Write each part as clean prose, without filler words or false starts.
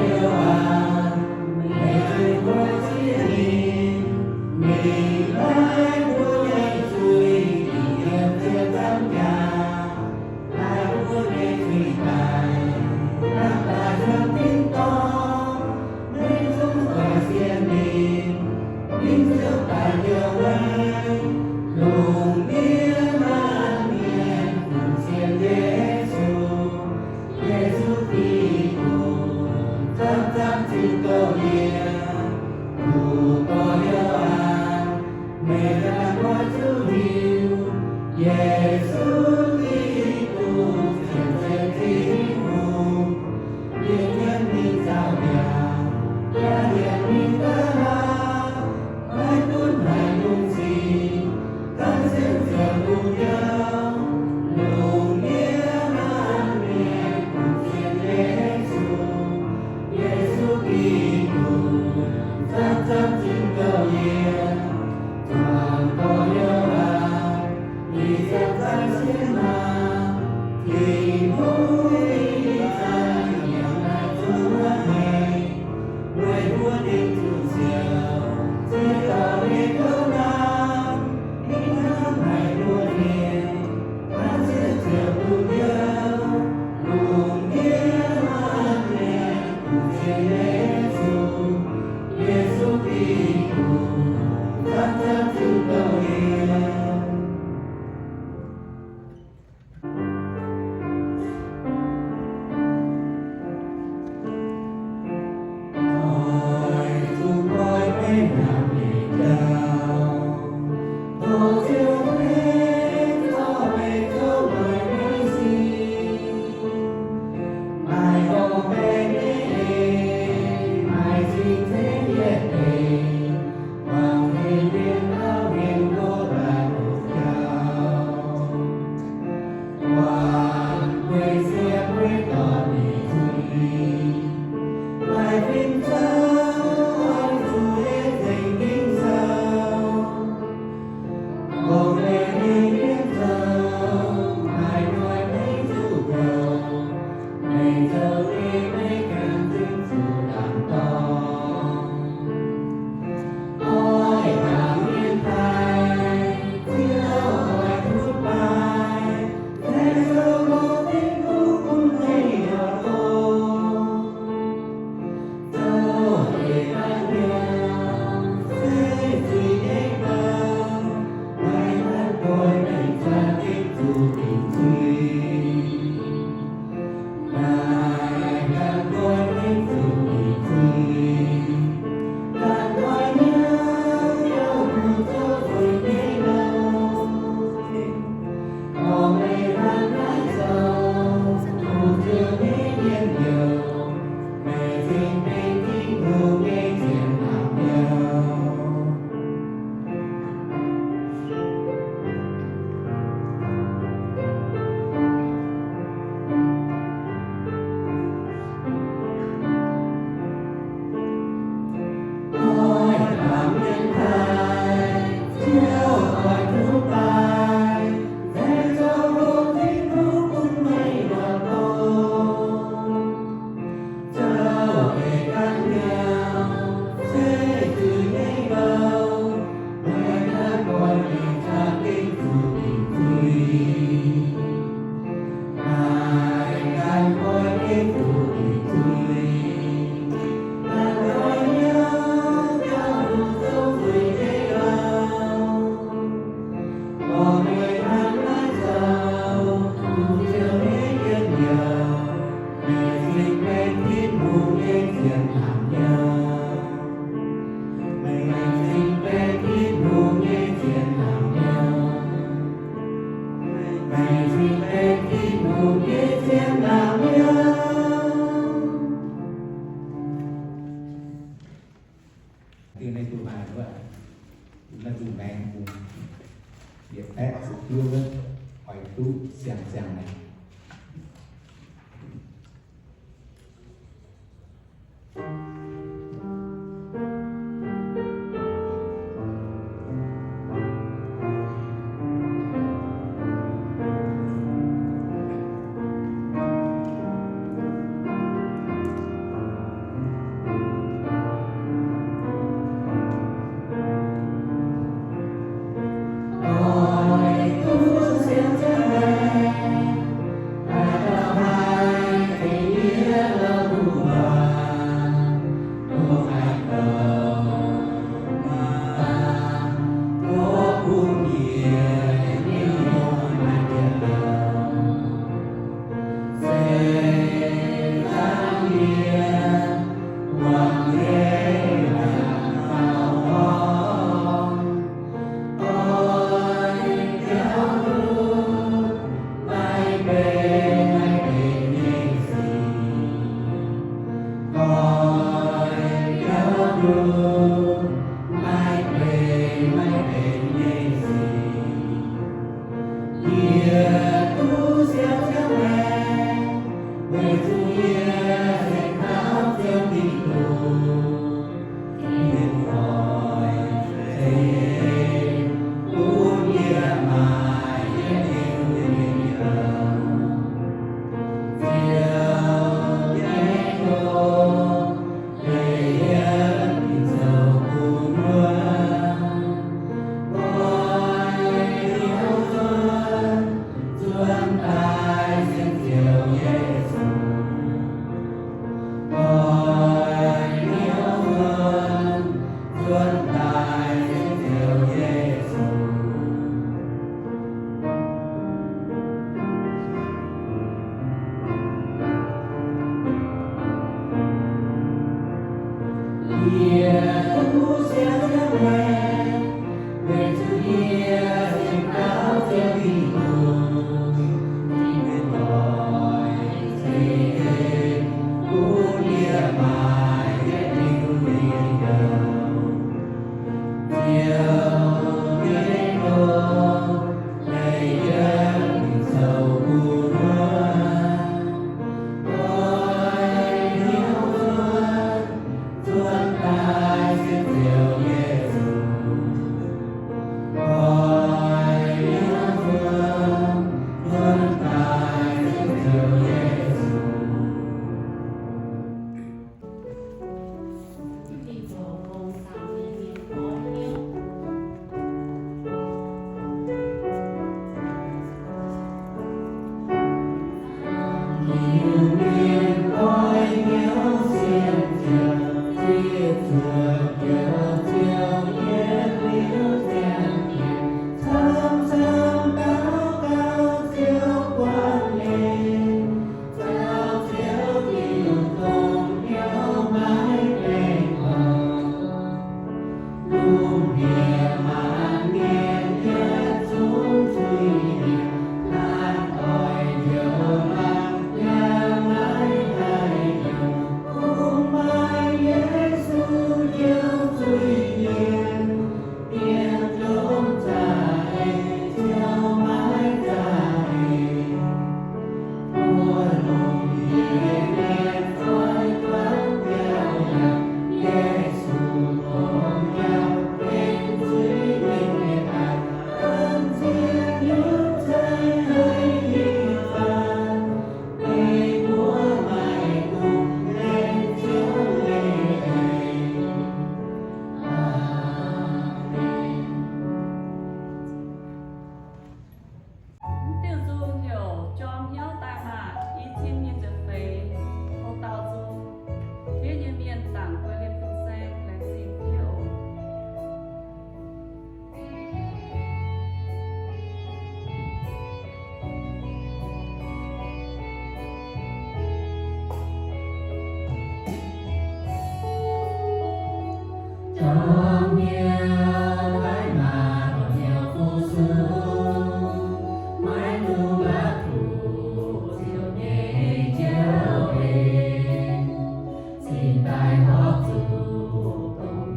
Yêu anh, mẹ ơi, từ này tụ bài nữa là dùng đèn cùng điện tét sự tiêu với hỏi tu xèng này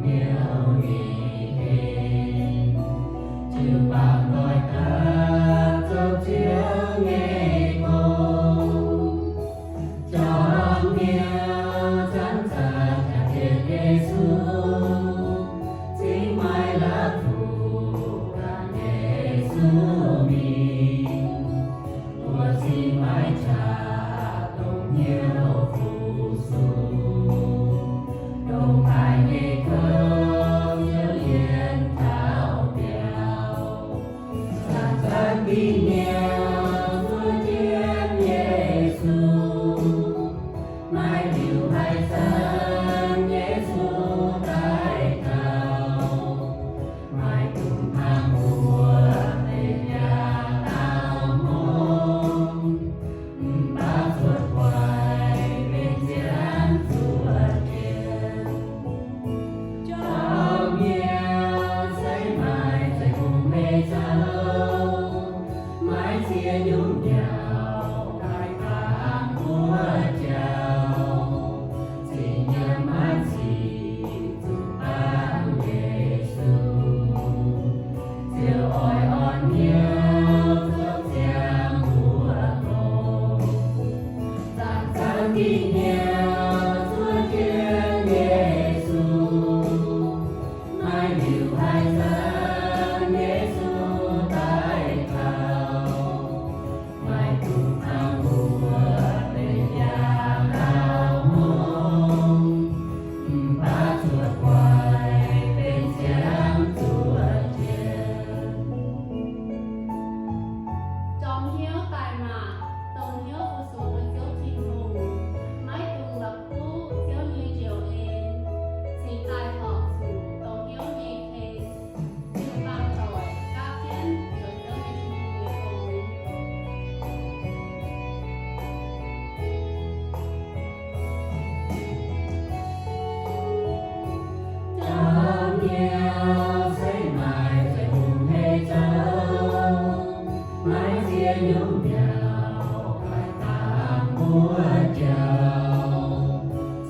nhiều ý hình chịu bao đôi ta dấu chiếu nghe cùng cho nhiều chân thật cả thiên Giêsu chính mai là phụ cả Giêsu mình của chính mai cha đồng nhiều phụ su đồng ai nghe câu nhớ yên thảo biểu sáng sáng đi nhiều vui thiên Giêsu mai điều hai dân Giêsu tại cầu mai cùng tham mùa về nhà tao mong ba ruột hoài bên gián ruột tiền cho nhiều giấy mai giấy cùng mê dấu mãi chia nhung nhau đại tạng của chào chỉ nhớ mãi chỉ dùng ban Giêsu diệu ỏi on nhiều dấu giang mùa cầu giang giang đi nhiều chúa thiên Giêsu mai điều hai dân Giêsu tại cầu mai cùng tham mùa về nhà nào mong ba chuột hoài bên giang chuột chiều trong hiếu tài mà đồng hiếu của số với dấu thiên hùng mãi cùng lập cũ dấu như chiều em xin tài họ chủ đồng hiếu nhẹ thêm xin ban tội các kiến rồi dấu như thiên hùng người cùng cho nhiều giấy mai giấy hùng hê châu mãi chia nhung nhau cải tạng múa chào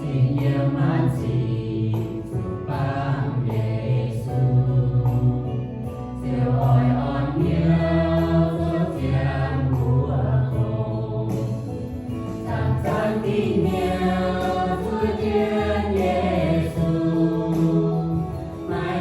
chỉ nhiều mãn chỉ dùng ban Giêsu diệu ỏi on nhiều dấu giang mùa cầu giang giang đi nhiều vui thiên Giêsu mai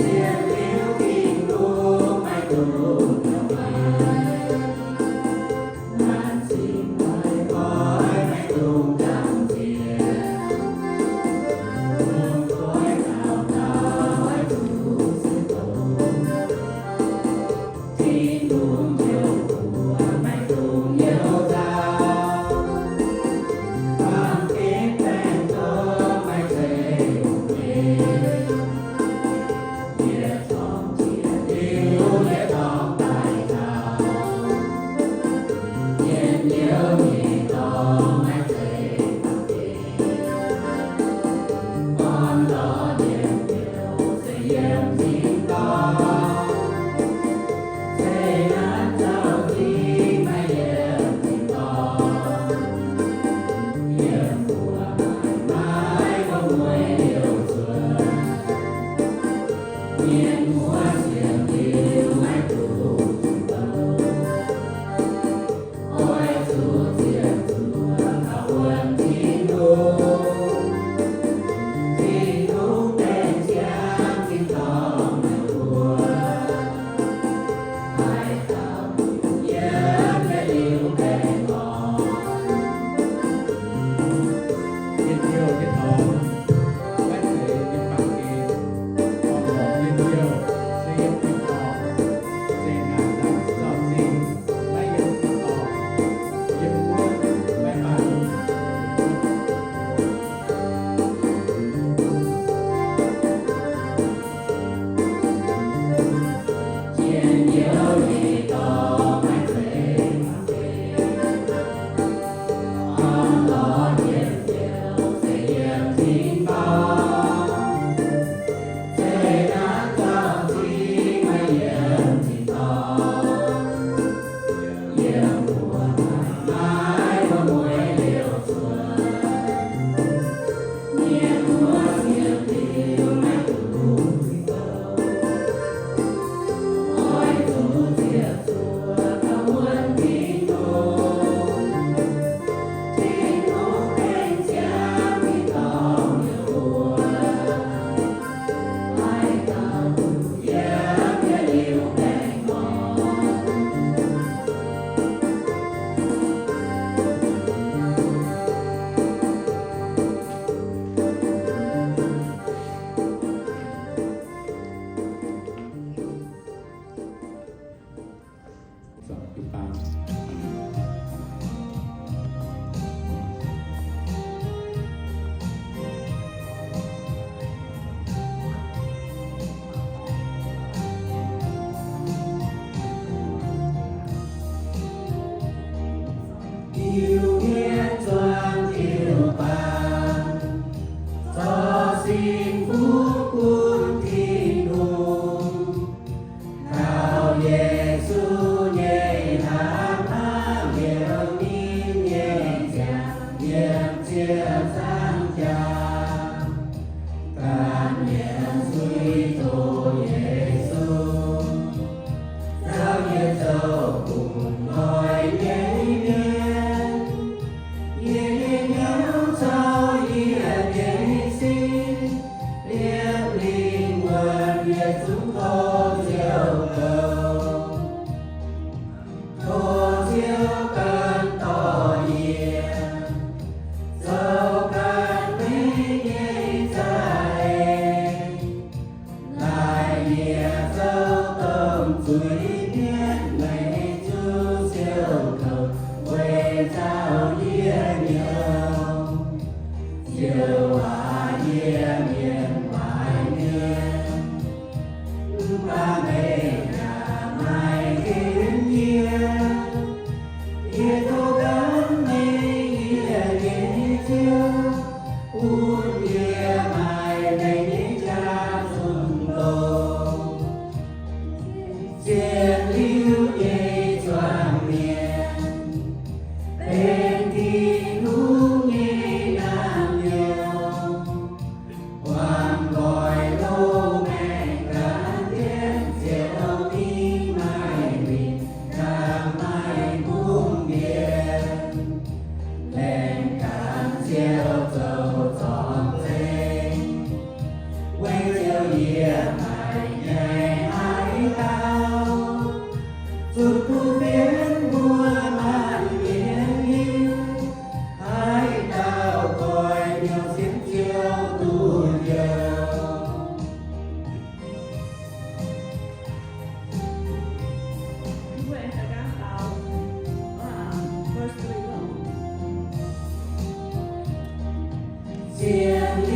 Hãy subscribe cho kênh Ghiền Mì Gõ để không bỏ lỡ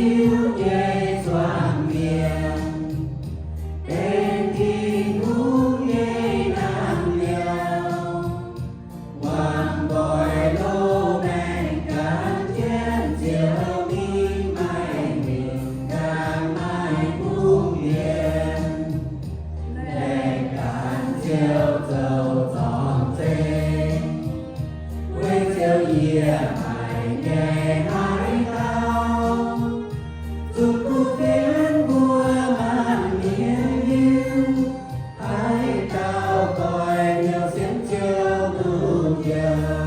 chiếu nhẹ xoàng miệng tên thì cũng nhẹ nàng nhau hoàng bòi lô men càng chén chiều mi mai mình càng mai cũng yên để càng chiều dầu giòn tên quê chiều yề mày nhẹ hai tao dục cụ phiến bùa màn miên hiu hai tao coi nhiều xiên chiều đủ nhiều.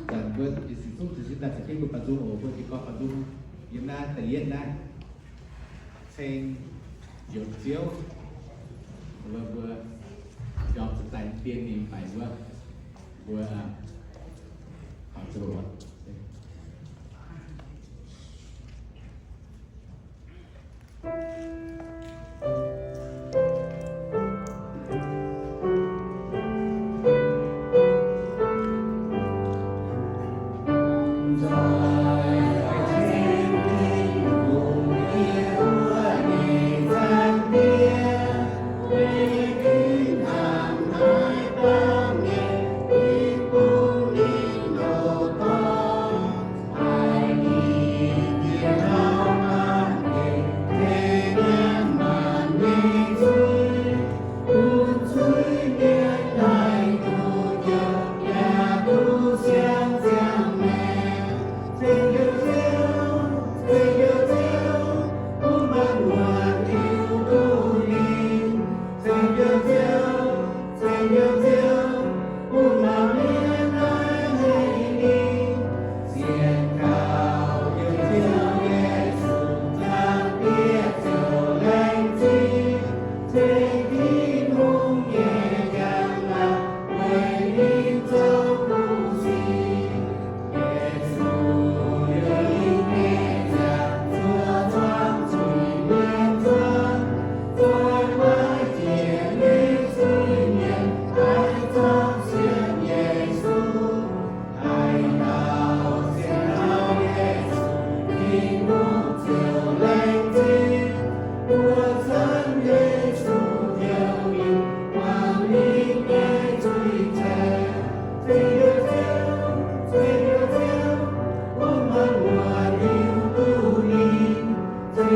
dan buat di situ kita sakit berpadu buat kita padu yang na talian na sen dược chiếu vừa chọn thực tại tiên thì phải vừa học rồi Hãy subscribe cho kênh Ghiền Mì Gõ để không bỏ lỡ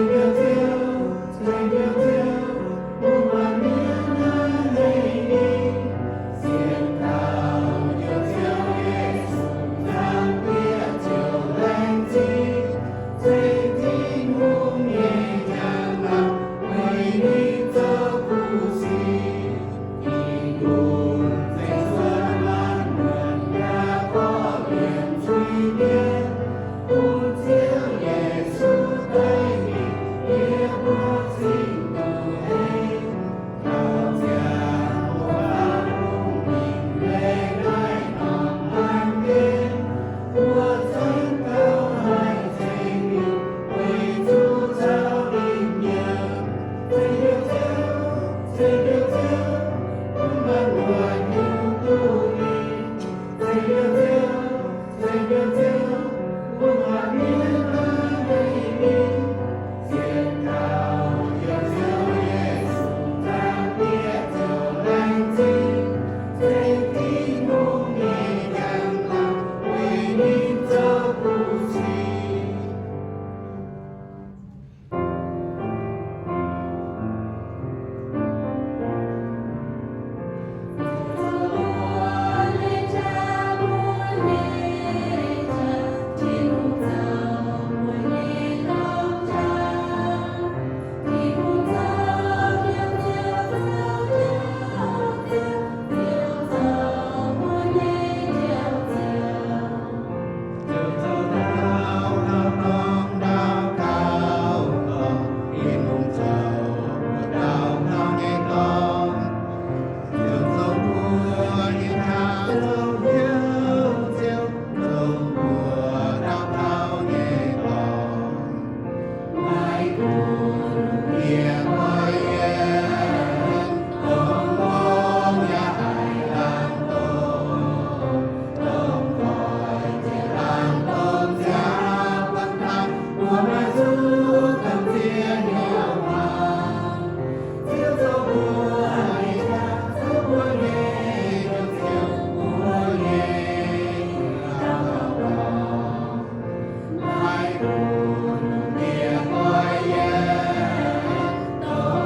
Hãy subscribe cho kênh Ghiền Mì Gõ để không bỏ lỡ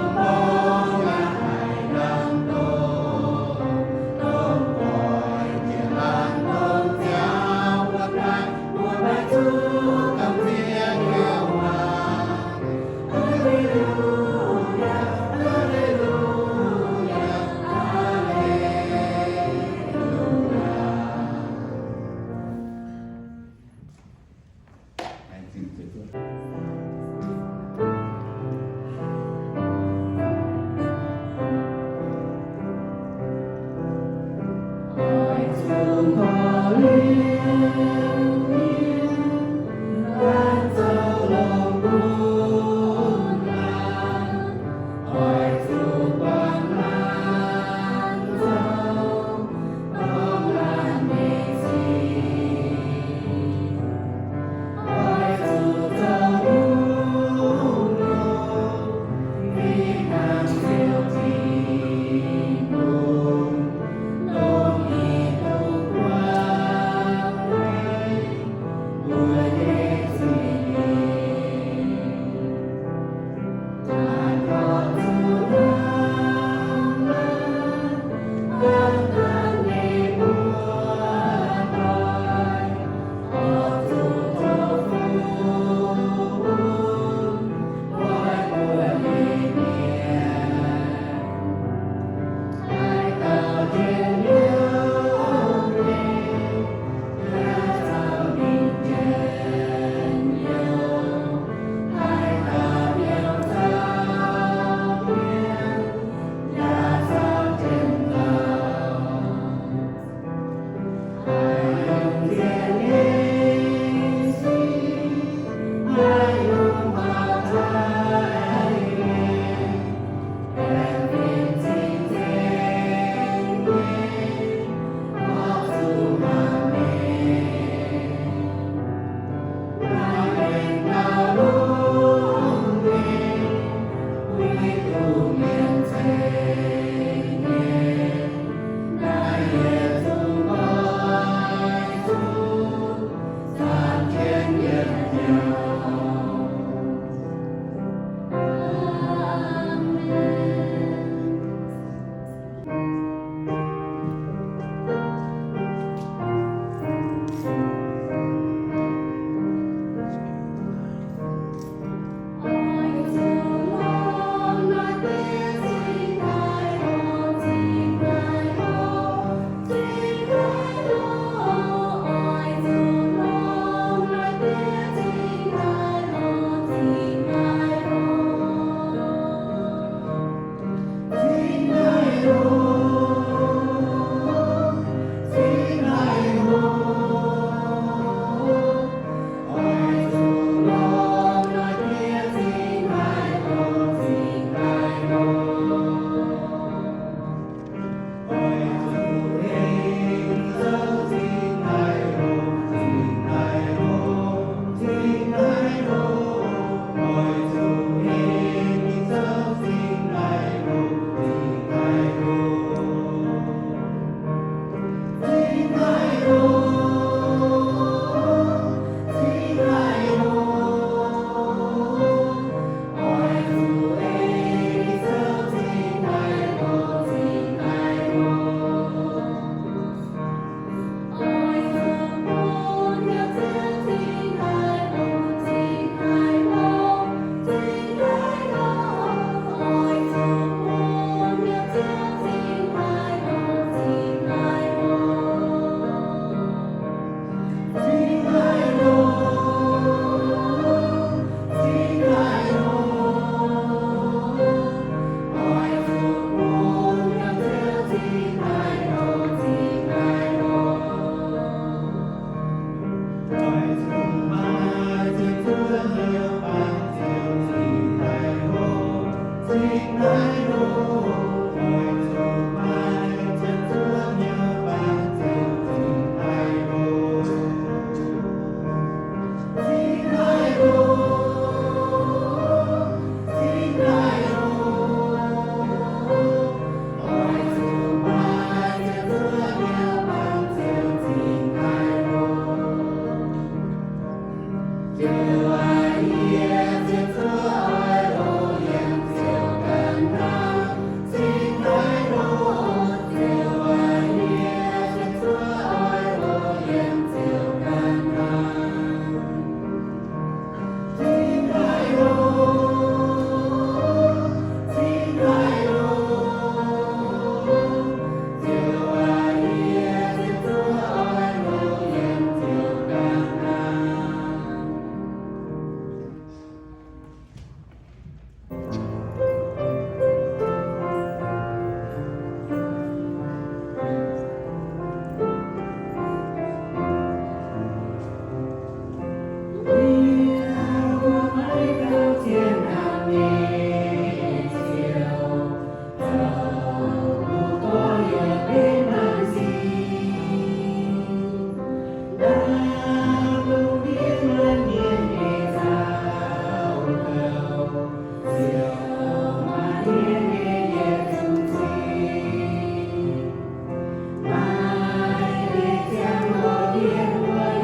Hãy subscribe cho kênh Ghiền Mì Gõ để không bỏ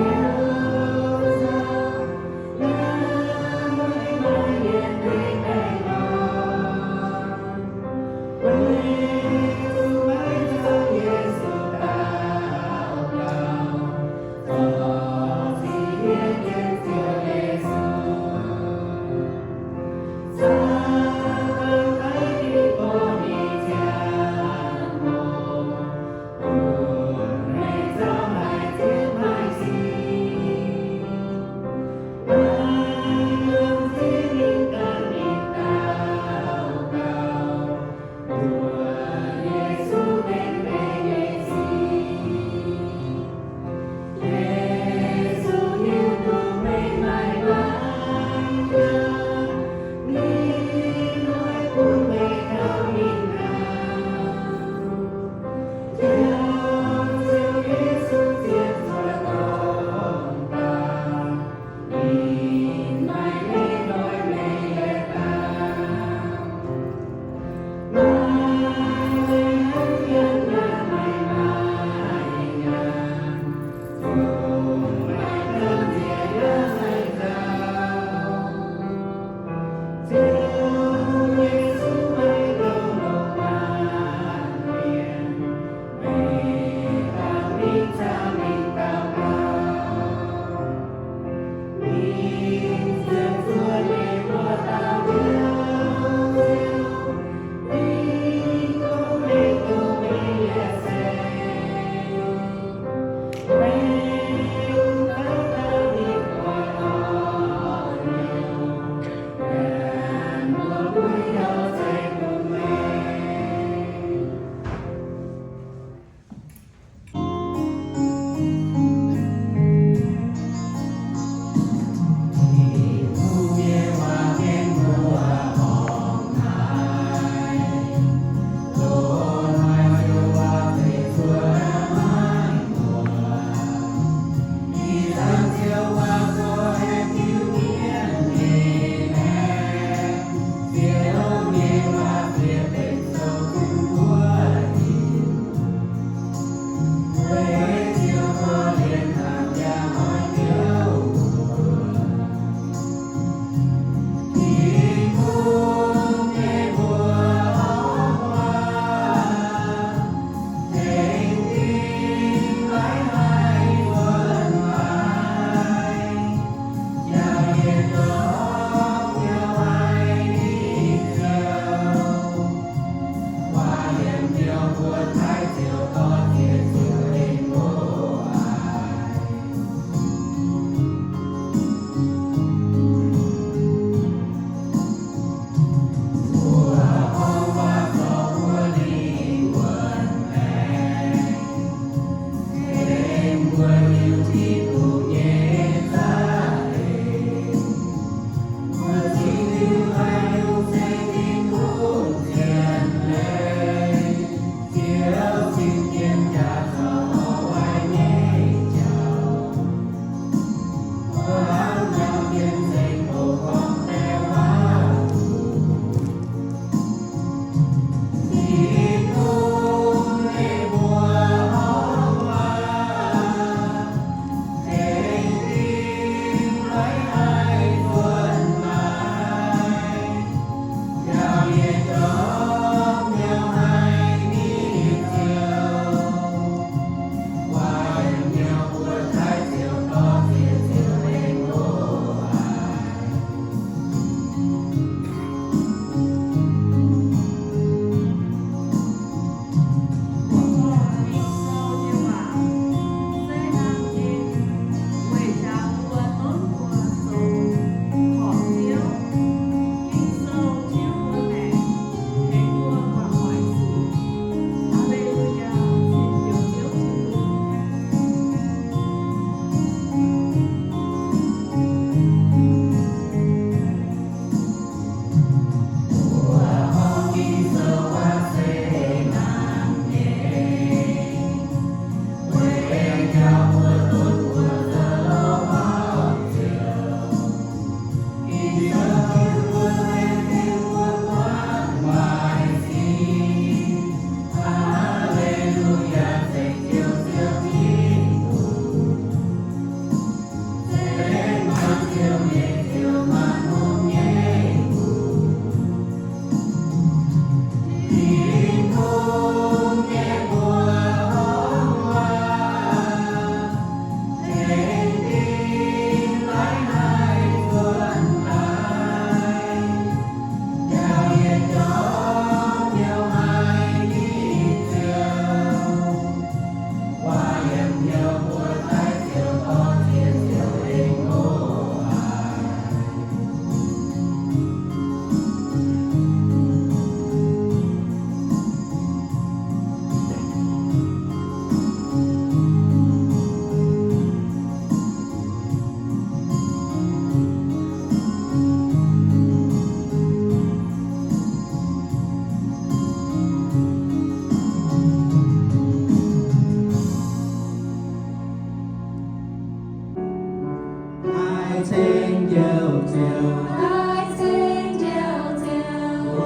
lỡ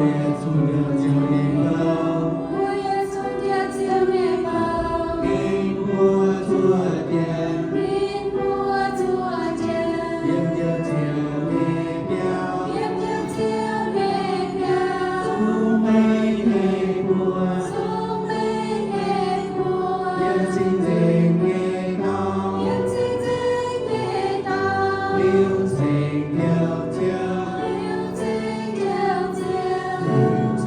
也从了九年高，我也从家九年高，给我做点，给我做点，也就九年高，也就九年高，不没给我，从没给过，也请人给到，也请人给到，留情了就，留情就就，留情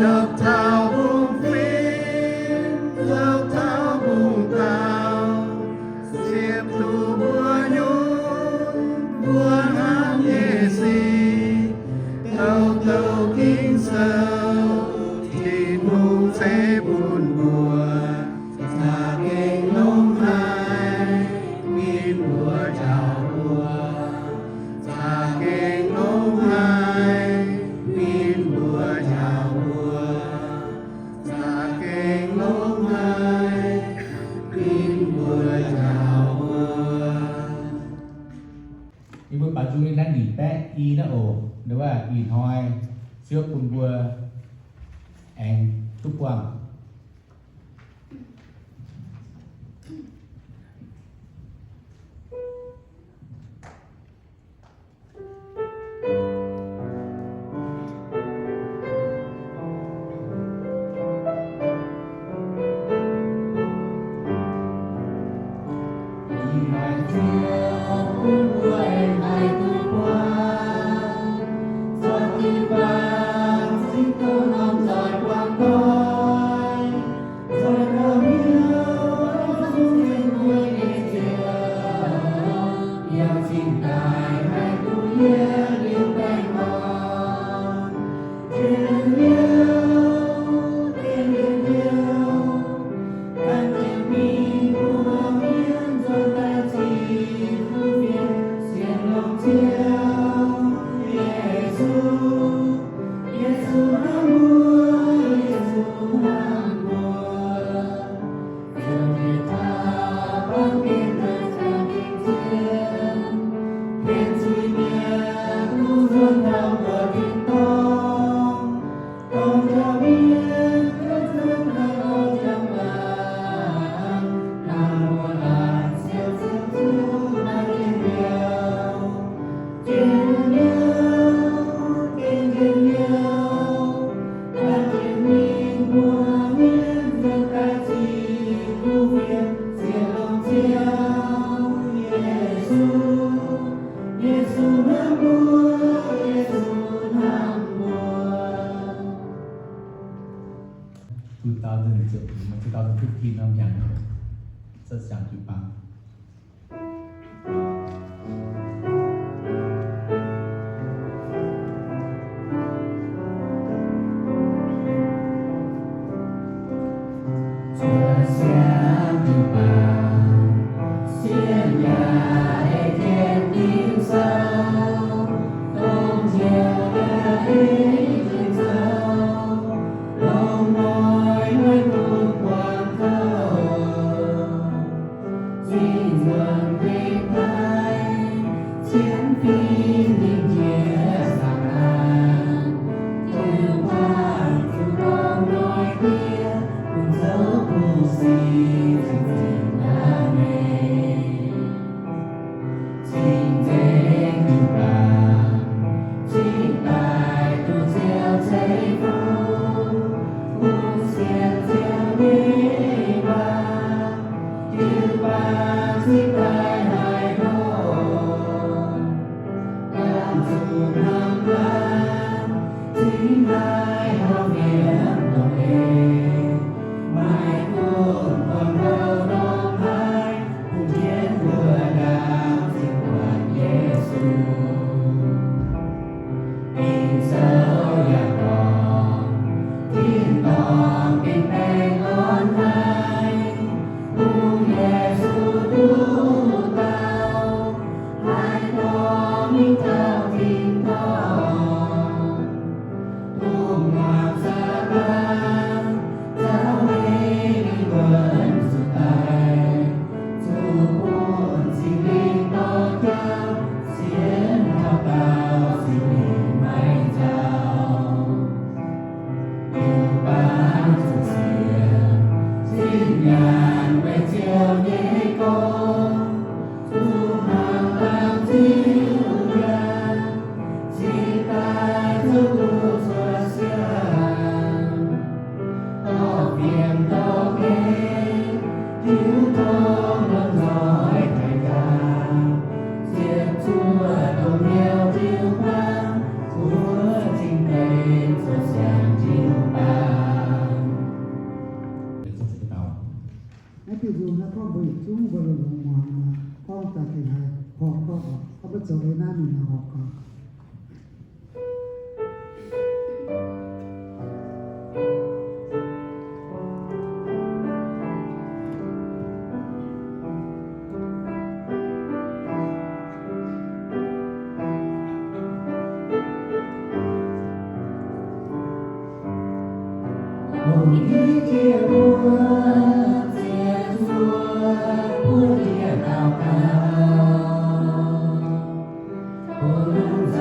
Dốc thao bùng phim, dốc thao bùng ta nếu mà in hoi trước cùng vừa anh chúc quang Hãy subscribe cho kênh Ghiền Mì Gõ để không bỏ lỡ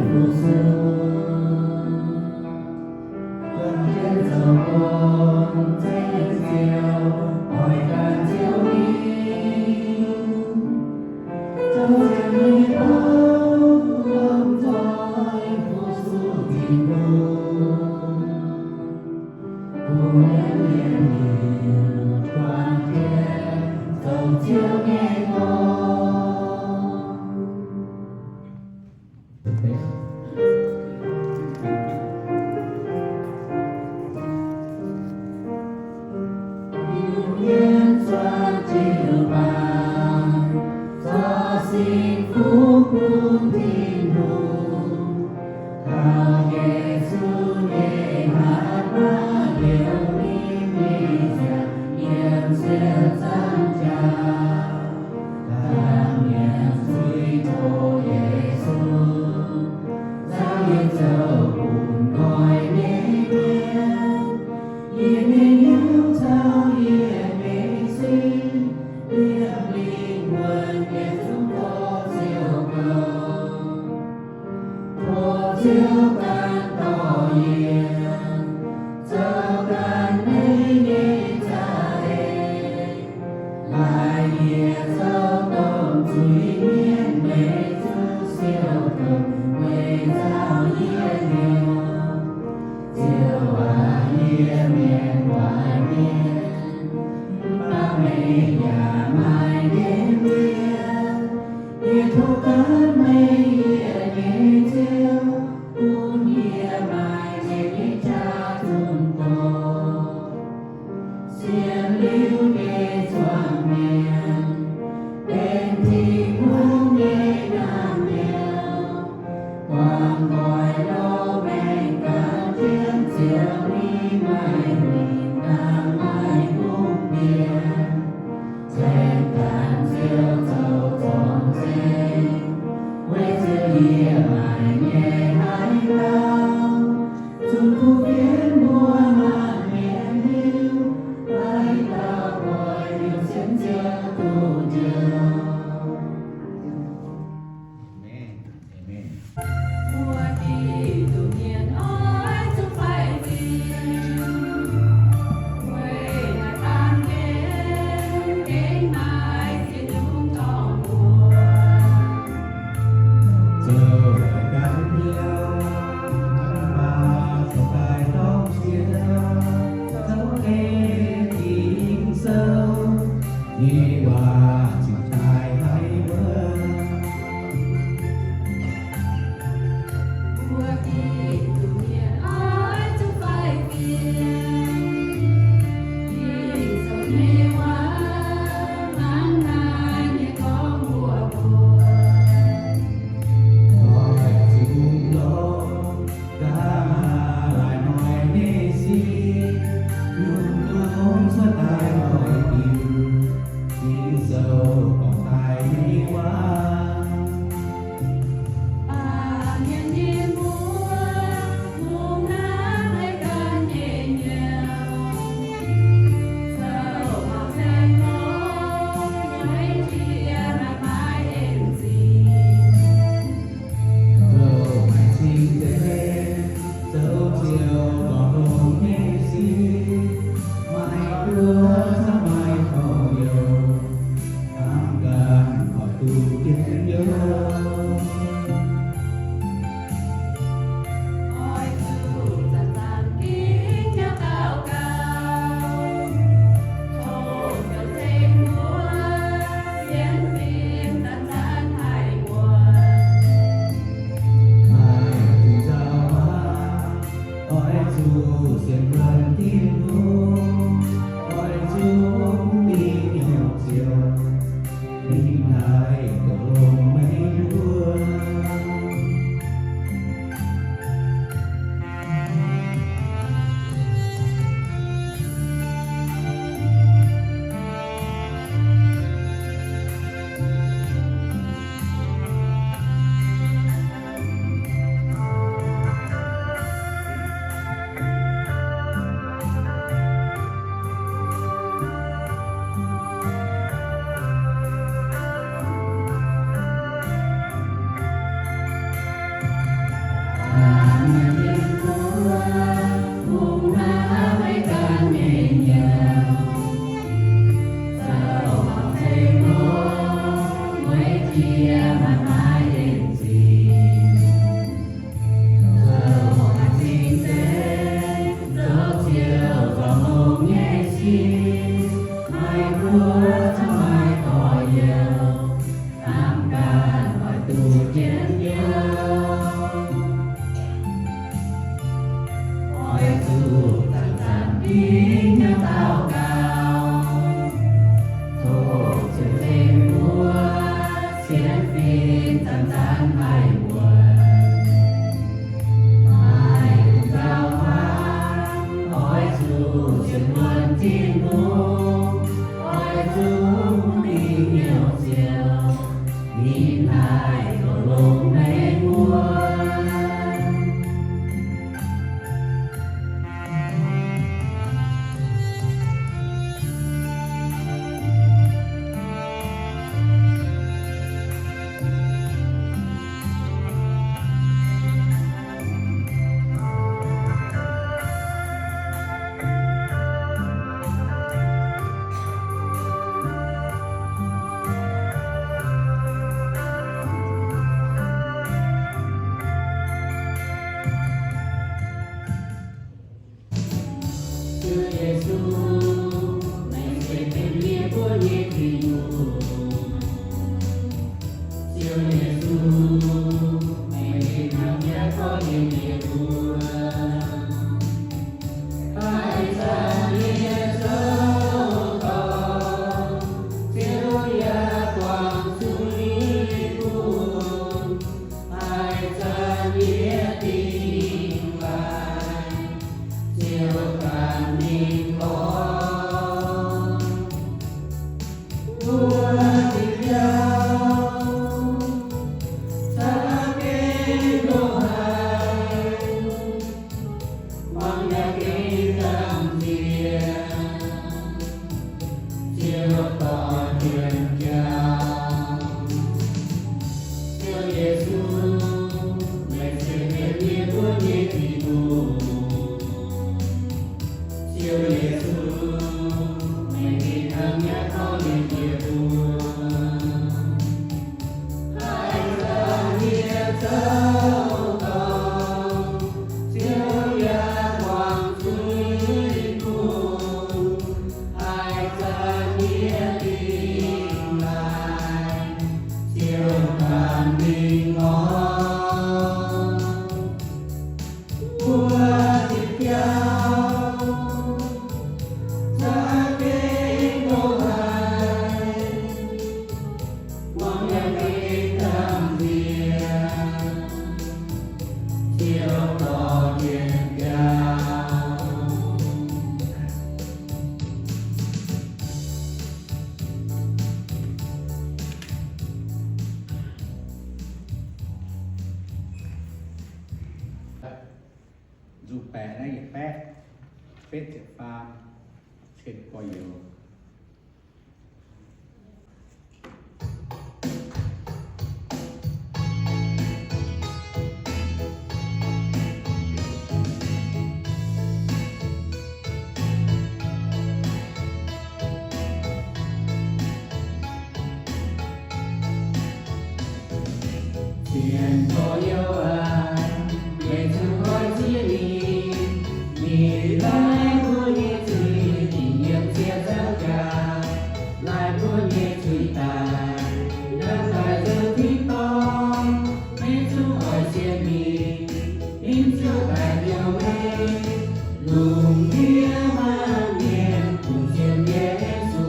复苏，转天走过这久，爱感就你，就像你后空在复苏天空，不能言语，转天走就nghe ngóng. Yên xuân chiều vàng cho xin phúc muôn thiên hùng hào Giêsu nghe hát ba điều mi già yên siêu dân cha tam niệm suy thô Giêsu giao yên dầu cùng coi nhé yên yêu sao yên mê sinh liệp linh nguồn để chúng tôi siêu cầu thô chiếu can tỏ yên cho can ấy nghe cha đê lại yên cho tổng truy miên mê chú siêu cầu quê giao yên yêu chiều yên miền ngoài miền ba mây nhà mai đêm yên thu cát mây yên chiều buồn yên mai yên cha chúng tôi xiên lưu nghe choàng miền bên thì muốn nghe nam nghèo quang gọi lâu bên cả thiên chiều đi mai mình nam mai cung biển trên cạn chiều dầu tròn trên quê chiều địa mai nhẹ hai lao chung khu biến mùa màn miền hiu bay tao gọi điều chiến chiều tu chiều. Amen. Amen. Mùa kỳ tự nhiên ơi chúng phải gì quê nhà tan đến mai xin chúng trọn mùa Giờ lại gắn nhau và trong bài tóc chia thấu nghe tình sâu đi qua chừng trai hay mơ mùa kỳ tự nhiên ơi chúng phải phiền vì giờ mê quá mang nay nhé có mùa buồn có vẻ gì cũng lo đã lại nói nê si luôn luôn xuất tài hỏi tìm tin dầu còn tài đi qua bà nhiên nhiên muốn dù bè nó dẹp bét phết dẹp pha trên coi yếu Tiền có yêu anh, về thương hỏi chia ly, nhìn lại của nhẹ chửi, kỷ niệm chia dấu cả, lại của nhẹ chửi tài, đang lại giờ thích to, mấy chú hỏi chia ly, in chú bài điều mê, lùng kia mang niềm cùng chiên Giê-xu,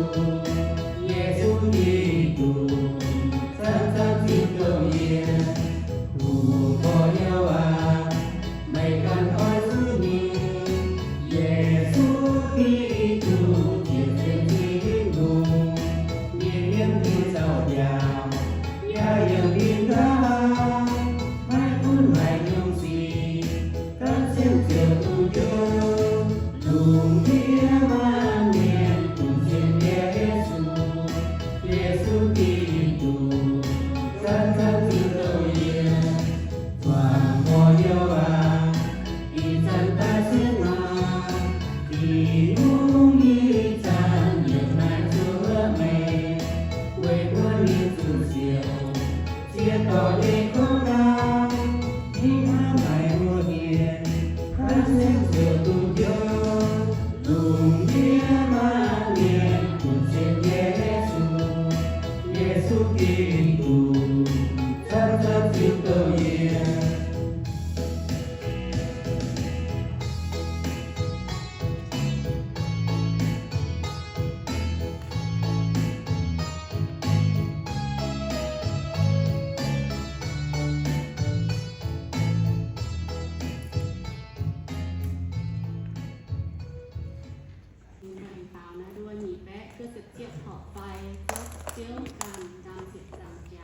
Giê-xu Kitô, thân thân xin cầu yên. Có yêu à, mày cần hỏi giữ nhìn, Giê-xu Kitô tiền trên thiên đùng, nhìn niềm tin giàu giàu, ya yêu tin ta, mãi cuốn mãi nhung gì, thân xem chiều tu yêu, ta xem giờ cùng nhau cùng nghĩa mà niệm cùng trên Giêsu Kitô thật thật yêu tôi yêu. Mình tạo nó đua nhị bé cứ trực tiếp họ vai tiếng càng càng diệt càng già.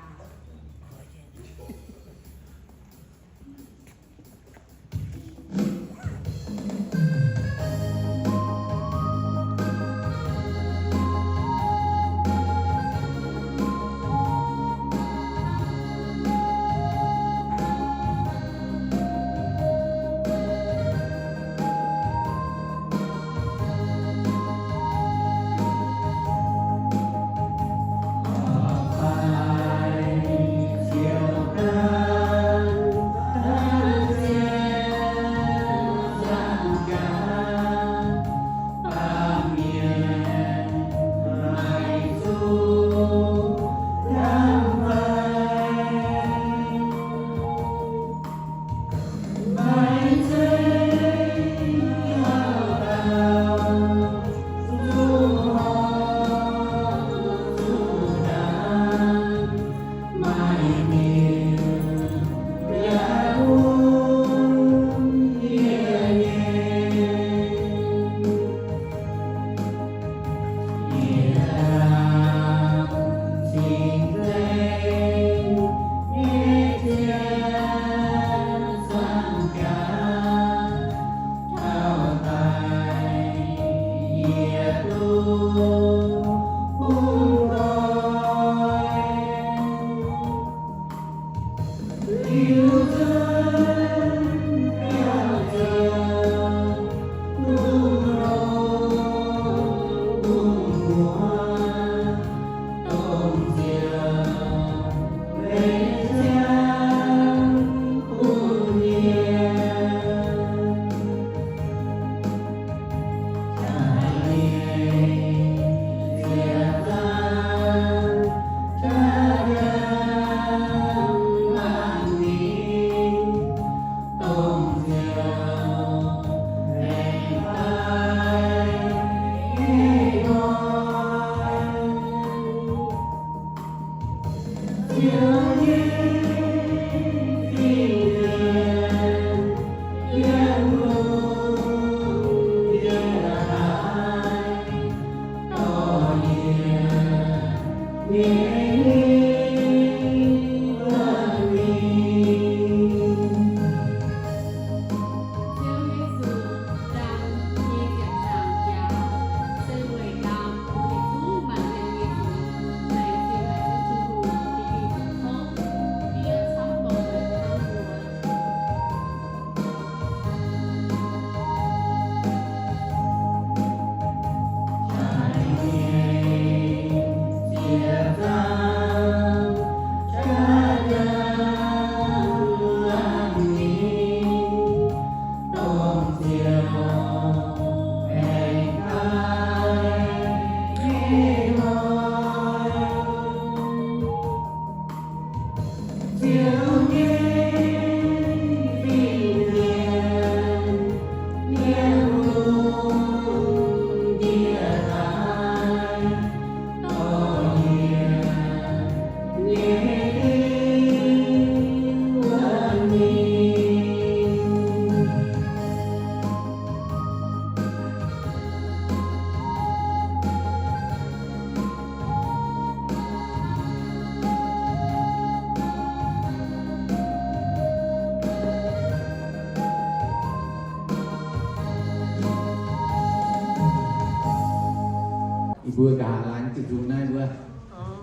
Vừa cả láng từ dù này vừa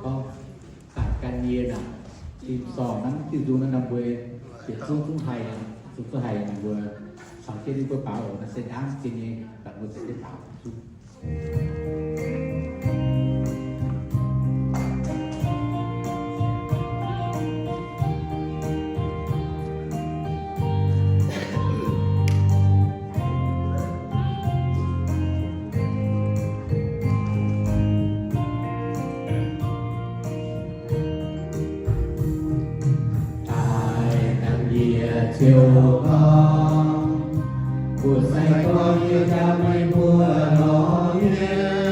không cả căn nhiên à thì sò nắng từ dù nó nằm về việc xuống xuống hay là vừa sau khi đi vừa bảo nó sẽ đáng trên như bạn vừa sẽ bảo con của say con như cha mây mưa nó yên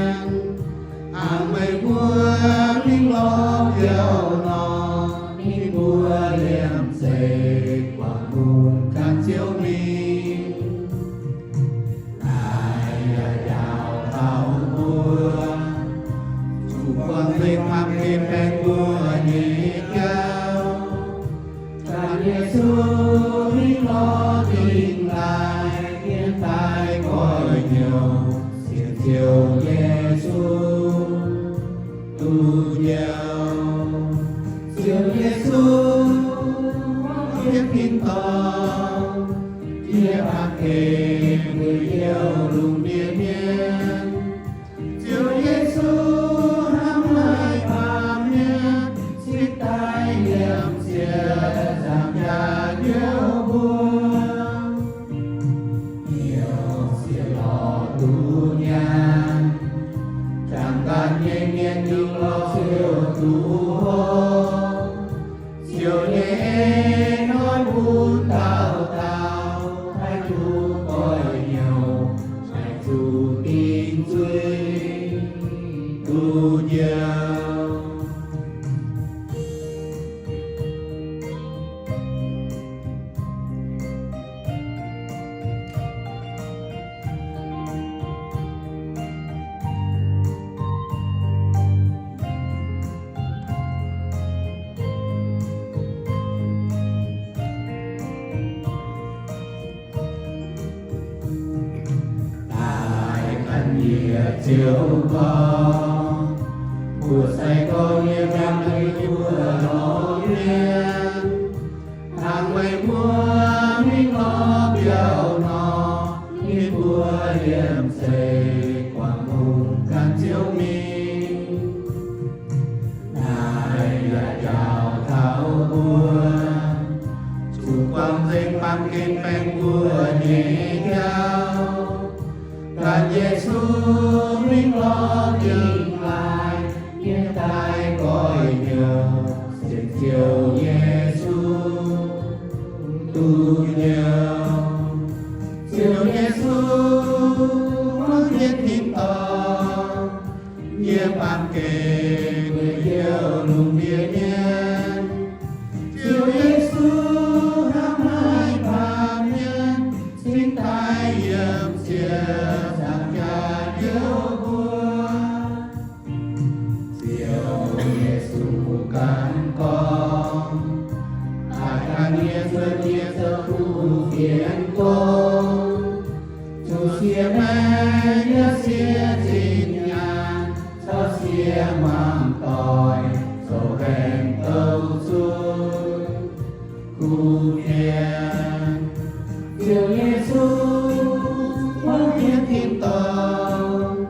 mây mưa linh lo kiều nó đi mưa liềm dề quảng hùng can chiếu mi ai đào thảo mưa chủ con dây tham kim bên mưa nhị cao cha Giêsu linh lo tình lại hiện tại cõi nhiều xiên chiều Giêsu tu nhiều chiều Giêsu biết kinh tông chia bạc kề người yêu lùng điện biên chiều Giêsu hăm hai ba miên xích tai liệm xìa giảm nhà nhớ buồn nhiều xìa lò tu nhang chẳng cần nhẹ nhàng nhưng lo siêu tu hô siêu nhẹ nói buồn tao tao hai chú coi nhiều hai chú tin duy tu nhiều chiều con của say con như em mây mưa nó yên hàng mây mưa minh lo biểu nó như mưa liềm dày quảng hùng can chiếu mi này là chào thảo mưa chủ quang dây pan kinh phanh mưa nhẹ cao Can Giêsu minh lo tình lại hiện tại cõi nhiều xiên chiều Giêsu tu nhiều chiều Giêsu mang thiên kinh to như bạn kề người yêu lùng địa nhiên chiều Giêsu hăm hai ba miên sinh tai yếm xìa Hiền con chủ xia mẹ nhớ xia xin nhàn cho xia mang tỏi dầu hèn tâu xuôi cụ hiền chiều Giêsu mang hiến thiên tông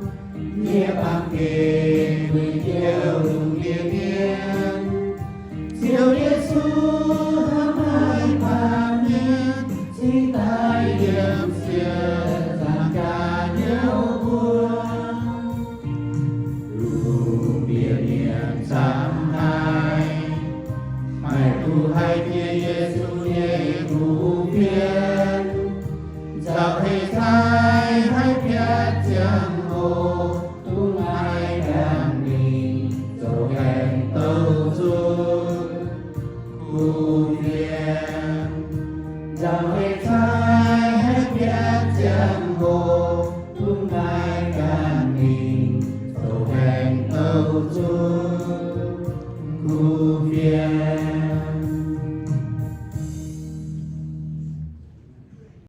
nghĩa bằng kề người yêu lùng địa thiên chiều Giêsu hăm hai ba sinh tai yếm xìa giảm ca nhớ buồn lùng địa niệm sám hai mày tu hay kia Giêsu nhé tu phiên dạo hay sai hay biết chẳng hồ tu ngay đàn đi dầu hèn tâu rồi tu phiên dạo hay sai hay biết chẳng hồ tu ngay đàn đi dầu hèn tâu rồi